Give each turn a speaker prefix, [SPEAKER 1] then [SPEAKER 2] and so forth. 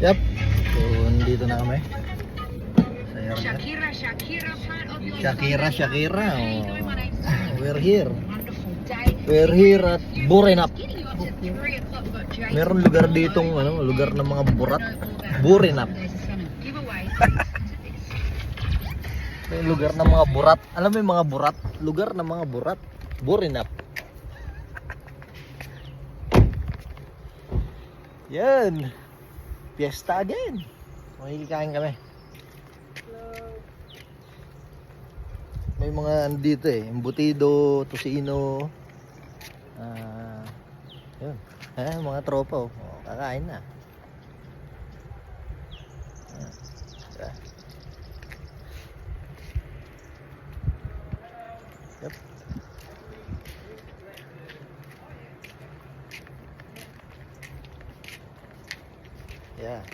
[SPEAKER 1] Yep. So, nandito na kami. Sa area. Shakira. Oh. We're here. We're here at Burinap. Meron lugar ditong lugar ng mga burat. Burinap. May lugar ng mga burat. Alam mo yung mga burat? Lugar ng mga burat. Burinap. Yan. Fiesta again. Makikikain kami. May mga andito embutido, tosino. Yun. Mga tropa kakain na. Yep. Yeah.